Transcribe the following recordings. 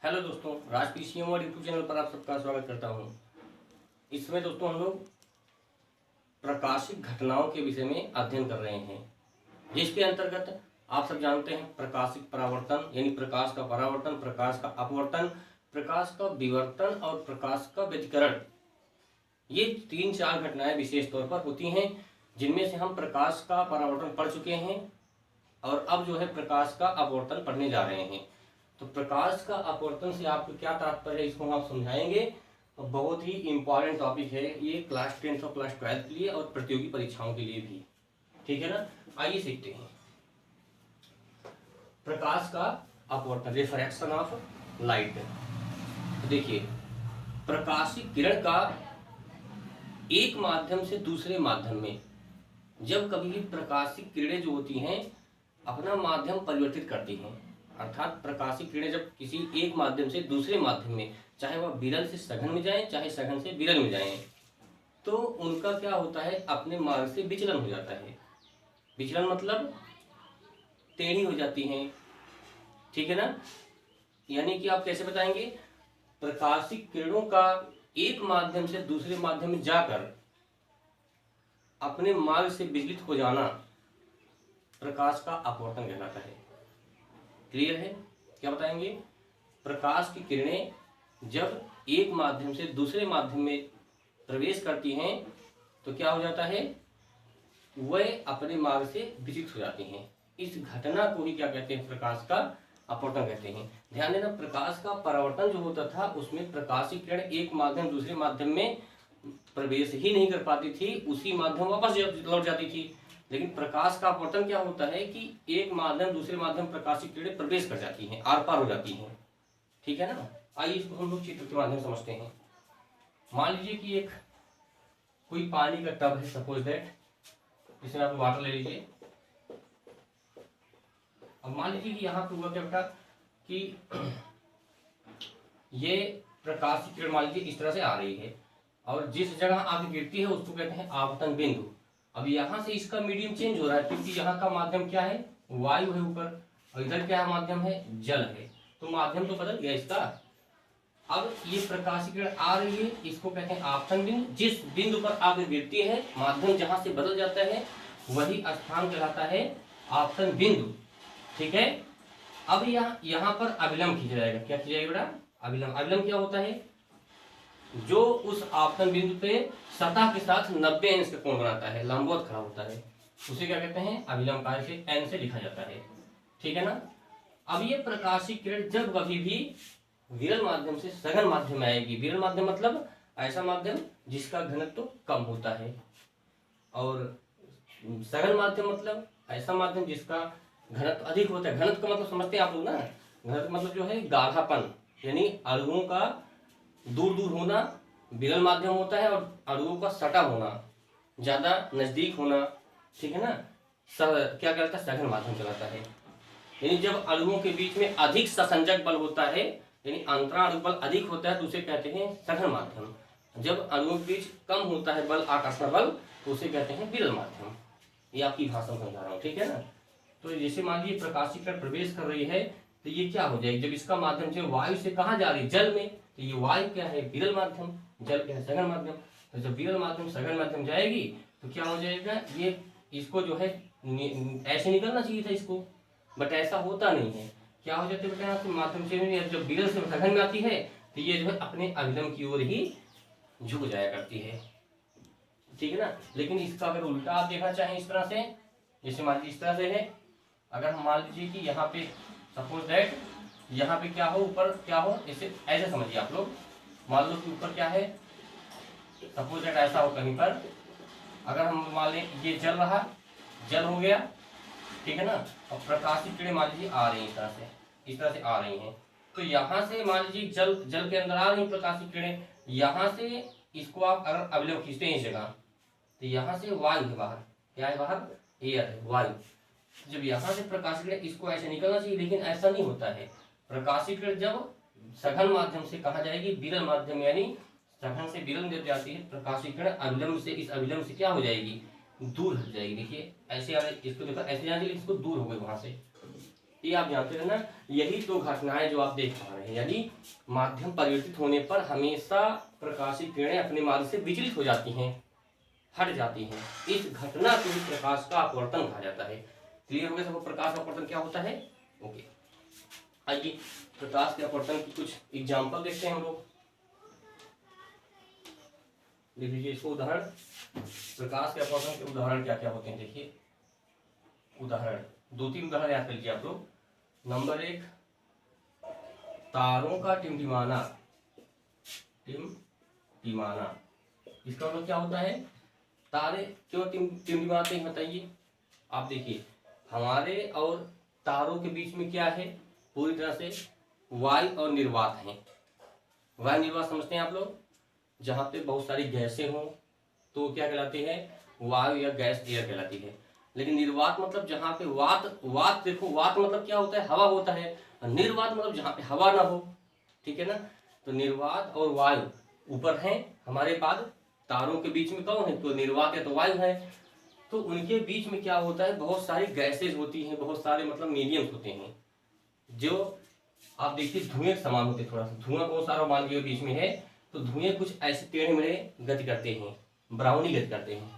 Hello दोस्तों, राज PCM और YouTube channel पर आप सबका स्वागत करता हूं। इसमें दोस्तों हम लोग प्रकाशिक घटनाओं के विषय में अध्ययन कर रहे हैं, जिसके अंतर्गत आप सब जानते हैं प्रकाशिक परावर्तन यानी प्रकाश का परावर्तन, प्रकाश का अपवर्तन, प्रकाश का विवर्तन और प्रकाश का व्यतिकरण। ये 3-4 घटनाएं विशेष तौर पर होती हैं, जिनमें से हम प्रकाश का परावर्तन पढ़ चुके हैं और अब जो है प्रकाश का अपवर्तन पढ़ने जा रहे हैं। तो प्रकाश का अपवर्तन से आपको क्या तात्पर्य है, इसको आप समझाएंगे। तो बहुत ही इंपॉर्टेंट टॉपिक है ये क्लास 10 और क्लास 12 के लिए और प्रतियोगी परीक्षाओं के लिए भी, ठीक है ना। आइए सीखते हैं प्रकाश का अपवर्तन, रिफ्रैक्शन ऑफ लाइट। तो देखिए, प्रकाशिक किरण का एक माध्यम से दूसरे माध्यम में जब कभी भी प्रकाशिक किरणें जो होती हैं अपना माध्यम परिवर्तित करती हैं, अर्थात प्रकाशिक किरणें जब किसी एक माध्यम से दूसरे माध्यम में, चाहे वह विरल से सघन में जाए चाहे सघन से विरल में जाए, तो उनका क्या होता है, अपने मार्ग से विचलन हो जाता है। विचलन मतलब टेढ़ी हो जाती हैं, ठीक है ना। यानी कि आप कैसे बताएंगे, प्रकाशिक किरणों का एक माध्यम से दूसरे माध्यम में जाकर अपने मार्ग से विचलित हो जाना प्रकाश का अपवर्तन कहलाता है। क्लियर है? क्या बताएंगे, प्रकाश की किरणें जब एक माध्यम से दूसरे माध्यम में प्रवेश करती हैं तो क्या हो जाता है, वह अपने मार्ग से विचलित हो जाती हैं। इस घटना को ही क्या कहते हैं, प्रकाश का अपवर्तन कहते हैं। ध्यान देना, प्रकाश का परावर्तन जो होता था उसमें प्रकाशिक किरण एक माध्यम दूसरे माध्यम में प्रवेश ही नहीं कर पाती थी, उसी माध्यम वापस लौट जाती थी। लेकिन प्रकाश का अपवर्तन क्या होता है कि एक माध्यम दूसरे माध्यम प्रकाशिक किरणें प्रवेश कर जाती हैं, आर पार हो जाती हैं, ठीक है ना। आइए इसको हम लोग चित्र के माध्यम समझते हैं। मान लीजिए कि एक कोई पानी का टब है, सपोज दैट, इसमें आप वाटर ले लीजिए। अब मान लीजिए कि यहाँ पे हुआ क्या बेटा कि ये प्रकाशिक किरण मान लीजिए इस तरह से आ रही है और जिस जगह आगे गिरती है उसको कहते हैं आपतन बिंदु। अब यहाँ से इसका मीडियम चेंज हो रहा है क्योंकि यहाँ का माध्यम क्या है, वायु है ऊपर, और इधर क्या है, माध्यम है जल है, तो माध्यम तो बदल गया इसका। अब ये प्रकाशिक किरण आ रही है, इसको कहते हैं आपतन बिंदु। जिस बिंदु पर आगे गिरती है, माध्यम जहां से बदल जाता है वही स्थान कहलाता है आपतन बिंदु, ठीक है। अब यहाँ पर अभिलंब खींचा जाएगा। क्या खींचा जाएगा बेटा, अभिलंब। अभिलंब क्या होता है, जो उस आपतन बिंदु पे सतह के साथ 90 अंश का कोण बनाता है, लंबवत खड़ा होता है, उसे क्या कहते हैं, अभिलंब कार्य से n से लिखा जाता है, ठीक है ना। अब ये प्रकाशिक किरण जब कभी भी विरल माध्यम से सघन माध्यम में आएगी, विरल माध्यम मतलब ऐसा माध्यम जिसका घनत्व कम होता है, और सघन माध्यम मतलब ऐसा माध्यम जिसका घनत्व अधिक होता है। घनत्व का मतलब समझते हैं आप लोग ना, घनत्व मतलब जो है गाढ़ापन, यानी अणुओं का दूर दूर होना विरल माध्यम होता है और अणुओं का सटा होना, ज्यादा नजदीक होना, ठीक है ना, क्या कहलाता है, सघन माध्यम कहलाता है। यानी जब अणुओं के बीच में अधिक संसंजक बल होता है, यानी अंतराणु बल अधिक होता है तो उसे कहते हैं सघन माध्यम। जब अणुओं के बीच कम होता है बल, आकर्षण बल, तो उसे कहते हैं विरल माध्यम। ये आपकी भाषा में समझा रहा हूँ, ठीक है ना। तो जैसे मान लीजिए प्रकाशिक किरण प्रवेश कर रही है तो ये क्या हो जाएगी, जब इसका माध्यम से वायु से कहाँ जा रही है, जल में, तो ये वायु क्या है, विरल माध्यम, जल क्या है, सघन माध्यम। तो जब विरल माध्यम सघन माध्यम जाएगी तो क्या हो जाएगा, ये इसको जो है ऐसे निकलना चाहिए था इसको, बट ऐसा होता नहीं है। क्या हो जाता है बेटा, यहाँ से माध्यम से जब विरल से सघन में आती है तो ये जो है अपने अभिलंब की ओर ही झुक जाया करती है, ठीक है ना। लेकिन इसका अगर उल्टा आप देखना चाहें इस तरह से, जैसे मान लीजिए इस तरह से है, अगर हम मान लीजिए कि यहाँ पे सपोज दैट यहाँ पे क्या हो, ऊपर क्या हो, इसे ऐसे समझिए आप लोग। मान लो कि ऊपर क्या है, सपोज दैट ऐसा हो कहीं पर, अगर हम मान लें ये जल रहा, जल हो गया, ठीक है ना, और प्रकाशिक किरणें मान लीजिए आ रही हैं इस तरह से, इस तरह से आ रही हैं, तो यहाँ से मान लीजिए जल के अंदर आ रही प्रकाशिक किरणें, यहाँ से इसको आप अगर अभिलंब खींचते हैं इस जगह, तो यहाँ से वायु है बाहर, क्या है बाहर, एयर है, वायु। जब यहाँ से प्रकाशिक किरण इसको ऐसे निकलना चाहिए, लेकिन ऐसा नहीं होता है। प्रकाशिक किरण जब सघन माध्यम से कहा जाएगी विरल माध्यम, यानी सघन से विरल में जाती है, प्रकाशिक किरण अभिलंब से, इस अभिलंब से क्या हो जाएगी, दूर हट जाएगी। देखिए ऐसे इसको देखो, ऐसे जाएगी, इसको दूर हो गई वहां से, ये आप जानते रहना। यही दो घटनाएं जो आप देख पा रहे हैं, यानी माध्यम परिवर्तित होने पर हमेशा प्रकाशित किरणें अपने मार्ग से विचलित हो जाती हैं, हट जाती हैं। इस घटना को ही प्रकाश का अपवर्तन कहा जाता है। क्लियर हो गया सबको प्रकाश अपवर्तन क्या होता है? ओके, आइए प्रकाश के अपवर्तन की कुछ एग्जाम्पल देखते हैं हम लोग। देख लीजिए इसको उदाहरण, प्रकाश के अपवर्तन के उदाहरण क्या क्या होते हैं। देखिए उदाहरण, 2-3 उदाहरण याद कर लीजिए आप लोग। नंबर 1, तारों का टिमटिमाना। टिमटिमाना, इसका मतलब क्या होता है? तारे क्यों टिमटिमाते हैं बताइए। आप देखिए हमारे और तारों के बीच में क्या है? पूरी तरह से वायु और निर्वात है। वायु निर्वात समझते हैं आप लोग? जहाँ पे बहुत सारी गैसें हों तो क्या कहलाती है? वायु या गैस एयर कहलाती है। लेकिन निर्वात मतलब जहाँ पे वात देखो, वात मतलब क्या होता है? हवा होता है। निर्वात मतलब जहाँ पे हवा ना हो, ठीक है ना। तो निर्वात और वायु ऊपर हैं हमारे बाद, तारों के बीच में कौन है? तो निर्वात या तो वायु है। तो उनके बीच में क्या होता है? बहुत सारी गैसेज होती हैं, बहुत सारे मतलब मीडियम्स होते हैं, जो आप देखिए धुएं समान होते हैं। थोड़ा सा धुआं बहुत सारा मान लीजिए बीच में है, तो धुएं कुछ ऐसे टेढ़े मेढ़े गति करते हैं, ब्राउनी गति करते हैं।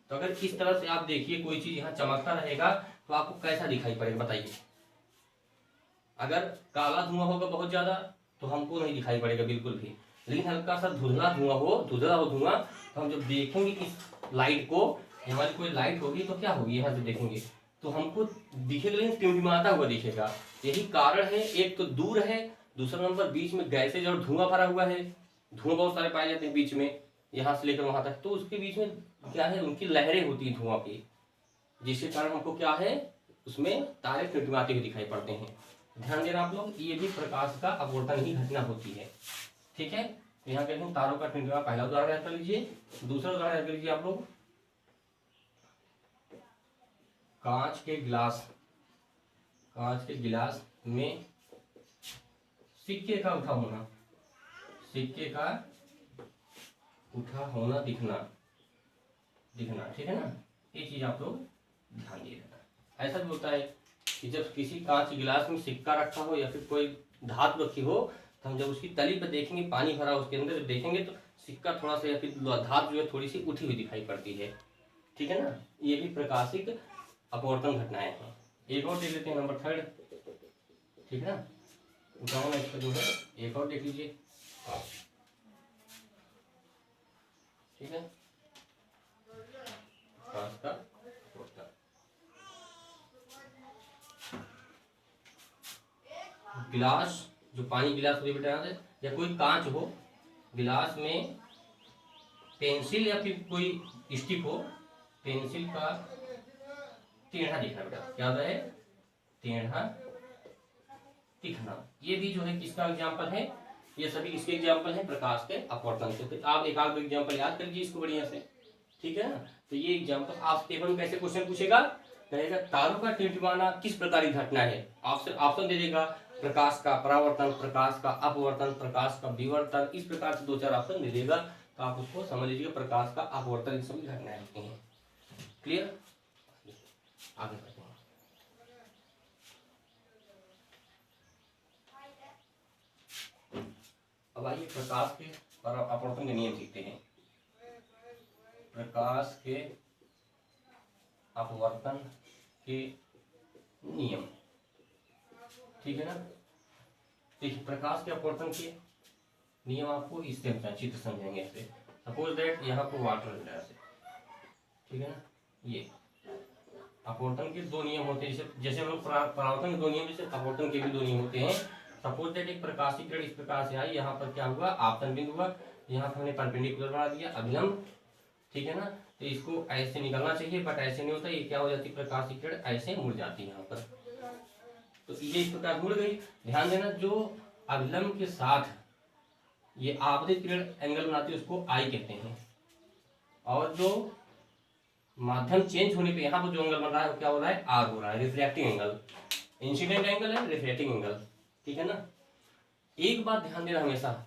तो अगर इस तरह से आप देखिए कोई चीज यहाँ चमकता रहेगा तो आपको कैसा दिखाई पड़ेगा बताइए। अगर काला धुआं होगा बहुत ज्यादा तो हमको नहीं दिखाई पड़ेगा बिल्कुल भी, लेकिन हल्का सा धुंधला धुआं हो धुआं, तो हम जब देखेंगे इस लाइट को, हमारी कोई लाइट होगी तो क्या होगी, यहाँ से देखेंगे तो हमको दिखेगा, लेकिन टिमटिमाता हुआ दिखेगा। यही कारण है, एक तो दूर है, दूसरा नंबर बीच में गैसेज और धुआं भरा हुआ है। धुआं बहुत सारे पाए जाते हैं बीच में, यहाँ से लेकर वहां तक, तो उसके बीच में क्या है? उनकी लहरें होती हैं धुआं की, जिसके कारण हमको क्या है? उसमें तारे टिमटिमाते हुए दिखाई पड़ते हैं। ध्यान देना आप लोग, ये भी प्रकाश का अपवर्तन ही घटना होती है, ठीक है। तो यहाँ कहते हैं तारों का टिमटिमा, पहला उदाहरण याद कर लीजिए। दूसरा उदाहरण याद कर लीजिए आप लोग, कांच के गिलास में सिक्के का उठा होना, सिक्के का उठा होना दिखना, ठीक है ना। ये चीज आप लोग ध्यान दिए रहना। ऐसा भी होता है कि जब किसी कांच के गिलास में सिक्का रखा हो या फिर कोई धातु रखी हो, तो हम जब उसकी तली पर देखेंगे, पानी भरा उसके अंदर जब देखेंगे तो सिक्का थोड़ा सा या फिर धातु जो है थोड़ी सी उठी हुई दिखाई पड़ती है, ठीक है ना। ये भी प्रकाशिक अपवर्तन घटनाएं हैं। एक और देख लेते हैं, नंबर 3, ठीक है ना। उदाहरण इसका जो है एक और देख लीजिए, ठीक है। प्रकाश का अपवर्तन, गिलास, जो पानी गिलास को बेटा याद है, या कोई कांच हो, गिलास में पेंसिल या फिर कोई स्टिक हो, पेंसिल का टेढ़ा दिखना बेटा, क्या होता है? टेढ़ा दिखना। ये भी जो है किसका एग्जाम्पल है? ये सभी इसके एग्जाम्पल है प्रकाश के अपवर्तन से। तो आप एक आध एग्जाम्पल याद कर लीजिए इसको बढ़िया से, ठीक है ना। तो ये एग्जाम्पल आप पेपर में कैसे क्वेश्चन पूछेगा, कहेगा तारों का टिमटिमाना किस प्रकार की घटना है, आपसे ऑप्शन दे देगा, प्रकाश का परावर्तन, प्रकाश का अपवर्तन, प्रकाश का विवर्तन, इस प्रकार से 2-4 ऑप्शन दे देगा। तो आप उसको समझ लीजिए प्रकाश का अपवर्तन की सभी घटनाएं होती हैं। क्लियर, आगे बढ़ते हैं। अब आइए प्रकाश के अपवर्तन के नियम सीखते हैं। प्रकाश के अपवर्तन के नियम, ठीक है ना। देखिए प्रकाश के अपवर्तन के नियम आपको इससे चित्र समझेंगे ऐसे। सपोज दैट यहाँ पर वाटर है ऐसे, ठीक है ना। ये अपवर्तन के 2 नियम होते हैं, जैसे हम लोग परावर्तन के 2 नियम, जैसे अपवर्तन के भी 2 नियम होते हैं। सपोज दैट एक प्रकाशिक किरण इस प्रकार से आई, यहाँ पर क्या हुआ? आपतन बिंदु हुआ, यहाँ पर हमने परपेंडिकुलर बना दिया, अभिलंब, ठीक है ना। तो इसको ऐसे निकलना चाहिए, बट ऐसे नहीं होता, ये क्या हो जाती है? प्रकाशिक किरण ऐसे मुड़ जाती है यहाँ पर, तो ये इस प्रकार मुड़ गई। ध्यान देना, जो अभिलंब के साथ ये आपतित किरण एंगल बनाती है उसको आई कहते हैं, और जो माध्यम चेंज होने पे यहाँ पर जो एंगल बन रहा है वो क्या हो रहा है? आर हो रहा है, रिफ्लेक्टिंग एंगल। इंसिडेंट एंगल है, रिफ्लेक्टिंग एंगल, ठीक है ना। एक बात ध्यान देना हमेशा,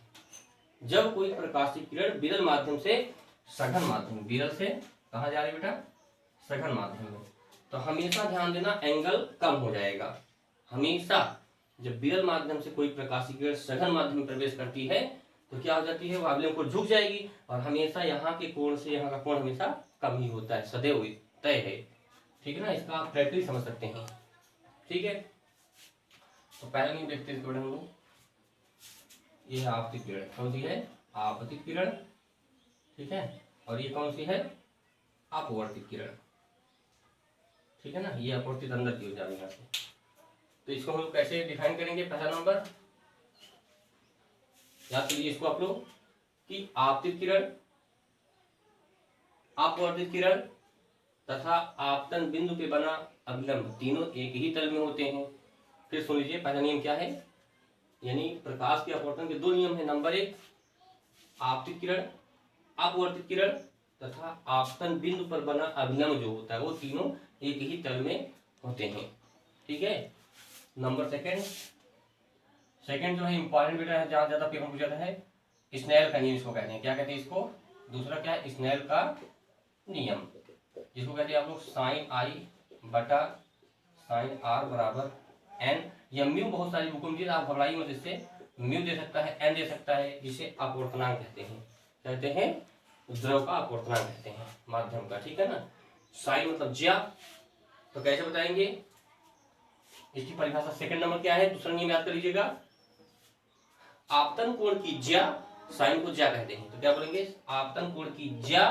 जब कोई प्रकाशिक किरण विरल माध्यम से सघन माध्यम, विरल से कहाँ जा रही है बेटा? सघन माध्यम में, तो हमेशा ध्यान देना एंगल कम हो जाएगा। हमेशा जब विरल माध्यम से कोई प्रकाशीय किरण सघन माध्यम में प्रवेश करती है तो क्या हो जाती है, वो अवलंब को झुक जाएगी और हमेशा यहाँ के कोण से यहाँ का कोण हमेशा कम ही होता है, सदैव तय है। ठीक है ना, इसका आप प्रैक्टिस समझ सकते हैं। ठीक है, तो पहले नहीं देखते हैं हम लोग, ये है आपतित किरण, कौन सी है, आपतित किरण। ठीक है, और ये कौन सी है, अपवर्तित किरण। ठीक है ना, ये अपवर्तित अंदर की हो जाएगी यहाँ से। तो इसको हम लोग कैसे डिफाइन करेंगे, पहला नंबर याद कीजिए इसको आप लोग कि आपतित किरण, अपवर्तित किरण तथा आपतन बिंदु पे बना अभिलंब तीनों एक ही तल में होते हैं। फिर सुन लीजिए, पहला नियम क्या है, यानी प्रकाश के अपवर्तन के दो नियम है। नंबर एक, आपतित किरण, अपवर्तित किरण तथा आपतन बिंदु पर बना अभिलंब जो होता है वो तीनों एक ही तल में होते हैं। ठीक है, नंबर सेकंड जो है इंपॉर्टेंट बेटा है, जहां ज्यादा पेपर पूछा है, स्नेल का नियम इसको कहते हैं। क्या कहते हैं इसको, दूसरा क्या है, स्नेल का नियम, जिसको कहते हैं आप लोग साइन आई बटा साइन आर बराबर एन, या म्यू बहुत सारी बुकों में, आप घबराइए मत इससे, म्यू दे सकता है, एन दे सकता है, जिसे अपवर्तनांक कहते हैं द्रव का अपवर्तनांक कहते हैं माध्यम का। ठीक है ना, साइन मतलब ज्या, तो कैसे बताएंगे इसकी परिभाषा, सेकंड नंबर क्या है, दूसरा नियम याद कर लीजिएगा, आपतन कोण की ज्या, साइन को ज्या कहते हैं, तो क्या बोलेंगे, आपतन कोण की ज्या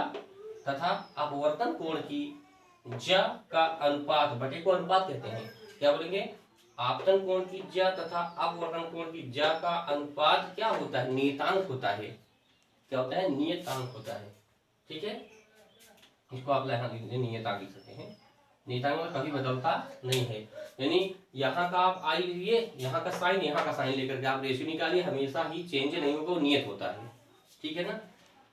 तथा अपवर्तन कोण की ज्या का अनुपात बटे को अनुपात कहते हैं। क्या बोलेंगे, आपतन कोण की ज्या तथा अपवर्तन कोण की ज्या का अनुपात क्या होता है, नियतांक होता है। क्या होता है, नियतांक होता है। ठीक है, इसको आप नियतांक लिख सकते हैं। नियतांक में कभी बदलता नहीं है, यानी यहाँ का आप आई लीजिए, यहाँ का साइन लेकर के आप रेशियो निकालिए, हमेशा ही चेंज नहीं होगा, वो नियत होता है। ठीक है ना,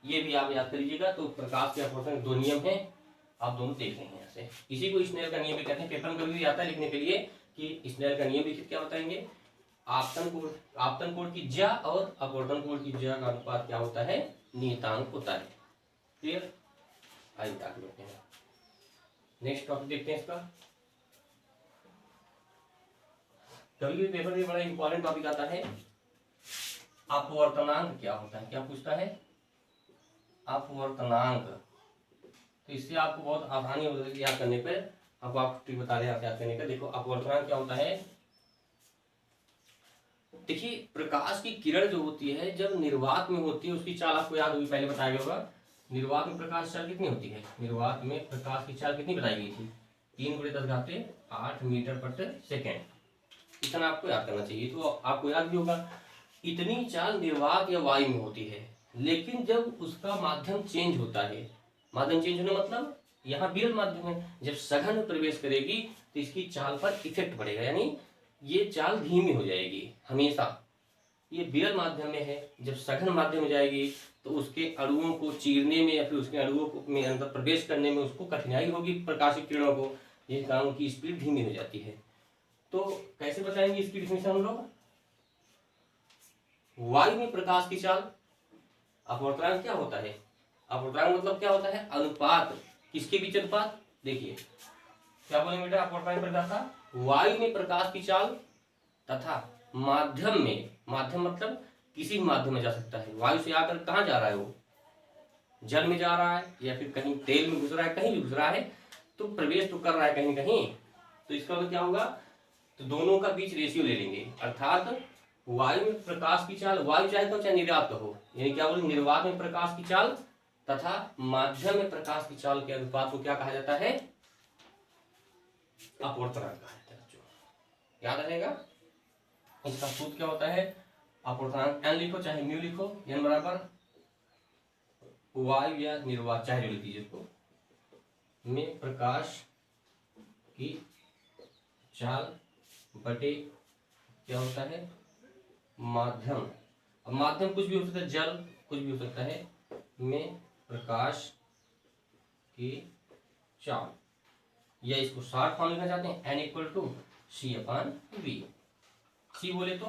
ये भी आप याद कर लीजिएगा। तो प्रकाश के अपवर्तन दो नियम हैं, आप दोनों देख रहे हैं यहाँ से। इसी को स्नेल का नियम भी कहते हैं, पेपर में कभी भी आता है लिखने के लिए कि स्नेल का नियम लिखित क्या बताएंगे, आपतन कोण की ज्या और अपवर्तन कोण की ज्या का अनुपात क्या होता है, नियतांक होता है। क्लियर, आइए आगे बढ़ते हैं, नेक्स्ट टॉपिक देखते हैं इसका। कभी भी पेपर में बड़ा इंपॉर्टेंट टॉपिक आता है, अपवर्तनांक क्या होता है, क्या पूछता है, अपवर्तनांक। तो इससे आपको बहुत आसानी हो जाएगी याद करने पर, आपको ट्रिक बता रहे हैं याद करने का। देखो अपवर्तनांक क्या होता है, देखिए प्रकाश की किरण जो होती है जब निर्वात में होती है उसकी चाल आपको याद होगी, पहले बताया गया होगा। निर्वात में प्रकाश चाल कितनी होती है, निर्वात में प्रकाश की चाल कितनी बताई गई थी, 3×10⁸ मीटर प्रति सेकेंड। इतना आपको याद करना चाहिए, तो आपको याद भी होगा। इतनी चाल निर्वात या वायु में होती है, लेकिन जब उसका माध्यम चेंज होता है, माध्यम चेंज होने मतलब यहाँ विरल माध्यम है, जब सघन में प्रवेश करेगी तो इसकी चाल पर इफेक्ट पड़ेगा, यानी ये चाल धीमी हो जाएगी। हमेशा ये विरल माध्यम में है, जब सघन माध्यम में जाएगी तो उसके अणुओं को चीरने में या फिर उसके अणुओं को में अंदर प्रवेश करने में उसको कठिनाई होगी प्रकाशिक किरणों को, जिस कारण उनकी स्पीड धीमी हो जाती है। तो कैसे बताएंगे इसकी डिफिनेशन हम लोग, वायु में प्रकाश की चाल, अपवर्तनांक क्या होता है, अपवर्तनांक मतलब क्या होता है, अनुपात, किसके बीच अनुपात, देखिए क्या बोलेंगे बेटा, अपवर्तनांक परिभाषा, वायु में प्रकाश की चाल तथा माध्यम में, माध्यम मतलब किसी भी माध्यम में जा सकता है, वायु से आकर कहाँ जा रहा है, वो जल में जा रहा है या फिर कहीं तेल में घुस रहा है, कहीं भी घुस रहा है, तो प्रवेश तो कर रहा है कहीं कहीं। तो इसका मतलब क्या होगा, तो दोनों का बीच रेशियो ले लेंगे, अर्थात वायु में प्रकाश की चाल, वायु चाहे तो चाहे निर्वात हो, यानी क्या बोले, निर्वात में प्रकाश की चाल तथा माध्यम में प्रकाश की चाल के अनुपात को क्या कहा जाता है, अपवर्तनांक कहा जाता है। याद रहेगा, इसका सूत्र क्या होता है, अपवर्तनांक एन लिखो चाहे म्यू लिखो, एन बराबर वायु या निर्वात चाहे लिख दीजिए इसको, में प्रकाश की चाल बटे क्या होता है, माध्यम। अब माध्यम कुछ भी हो सकता है, जल कुछ भी हो सकता है, में प्रकाश की चाल, या इसको शॉर्ट फॉर्म लिखना चाहते हैं, N=C/V। सी बोले तो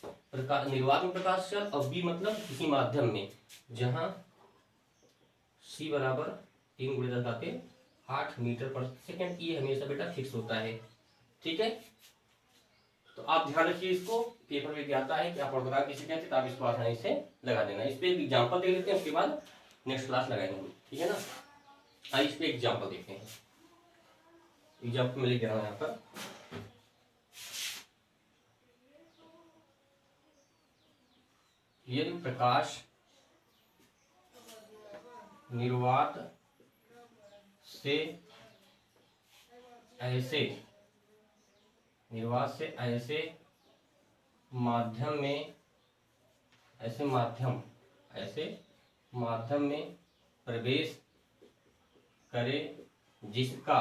प्रकाश, निर्वात में प्रकाश चाल, और बी मतलब किसी माध्यम में, जहां सी बराबर 3×10⁸ मीटर प्रति सेकेंड। ये हमेशा बेटा फिक्स होता है। ठीक है, तो आप ध्यान रखिए इसको, पेपर में आता है कि अपवर्तनांक किसे कहते हैं, तो आप इसको आसानी से लगा देना। इस पे एक एग्जाम्पल दे लेते हैं, उसके बाद नेक्स्ट क्लास लगाएंगे हम, ठीक है ना। आइए इस पे एग्जाम्पल देखते हैं। एग्जाम्पल में लिख रहा हूँ यहाँ पर, यदि प्रकाश निर्वात से ऐसे माध्यम में प्रवेश करे जिसका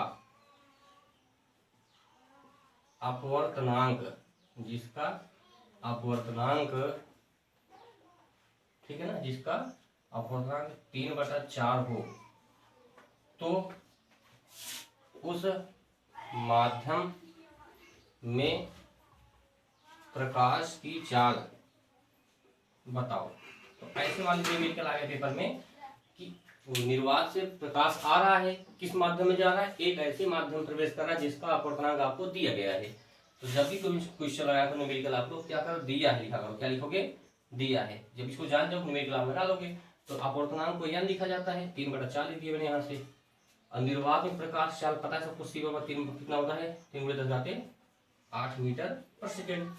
अपवर्तनांक ठीक है ना, जिसका अपवर्तनांक 3/4 हो, तो उस माध्यम में प्रकाश की चाल बताओ। तो ऐसे मान लीजिए मेडिकल आ गया पेपर में कि निर्वात से प्रकाश आ रहा है, किस माध्यम में जा रहा है, एक ऐसे माध्यम में प्रवेश कर रहा है जिसका अपवर्तनांक आपको दिया गया है। तो जब भी कोई क्वेश्चन लगाया करो न्यूमेरिकल, आप लोग क्या करो, दिया है लिखा करो। क्या लिखोगे, दिया है। जब इसको जान जाओ न्यूमेरिकल आप लगा लोगे। तो अपवर्तनांक को n लिखा जाता है, 3/4 लिख दिया मैंने यहाँ से। निर्वात में प्रकाश चाल पता है सबको, c बराबर 3 कितना होता है, 3×10⁸ मीटर पर सेकेंड।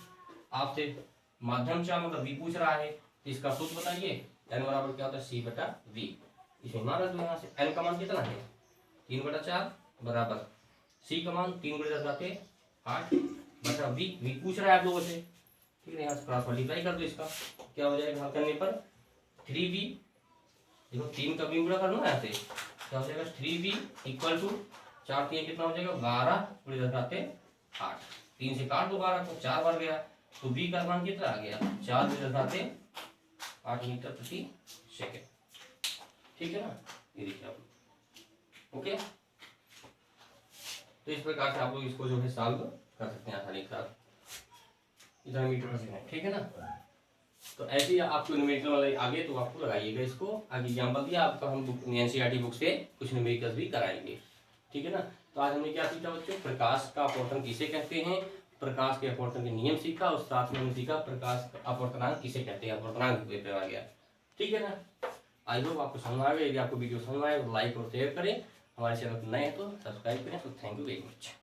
आपसे माध्यम चाल मतलब v पूछ रहा है, तो इसका सूत्र बताइए। n बराबर क्या होता है, c/v। इसमें मान रख दो यहाँ से, n का मान कितना है 3/4 बराबर c का मान 3×10⁸ v पूछ रहा है आप लोगों से, ठीक है। यहाँ से क्रॉस मल्टीप्लाई कर दो, इसका क्या हो जाएगा, हल करने पर 3v, देखो 3 का v गुणा करना है यहाँ से, क्या हो जाएगा 3v इक्वल टू 4 3 कितना हो जाएगा 12×10⁸। 3 से काट दो 12 को, 4 बार गया, तो v का मान कितना आ गया 4×10⁸ मीटर प्रति सेकेंड, ठीक है ना। ये देखिए आप, ओके। तो इस प्रकार से आप लोग इसको जो है सॉल्व कर सकते हैं आसानी के साथ, इधर मीटर पर सेकेंड, ठीक है ना। तो ऐसे ही आपको न्यूमेरिकल वाले आगे तो आपको लगाइएगा इसको। आगे एग्जाम्पल दिया आपका, हम एनसीईआरटी बुक से कुछ न्यूमेरिकल्स भी कराएंगे, ठीक है ना। तो आज हमने क्या सीखा बच्चों, प्रकाश का अपवर्तन किसे कहते हैं, प्रकाश के अपवर्तन के नियम सीखा, और साथ में हमने सीखा प्रकाश का अपवर्तनांक किसे कहते हैं, अपवर्तनांक पेपर आ गया, ठीक है ना। आई होप आपको समझ आ गया। यदि आपको वीडियो समझ आए तो लाइक और शेयर करें, हमारे चैनल पर नए हैं तो सब्सक्राइब करें। तो थैंक यू वेरी मच।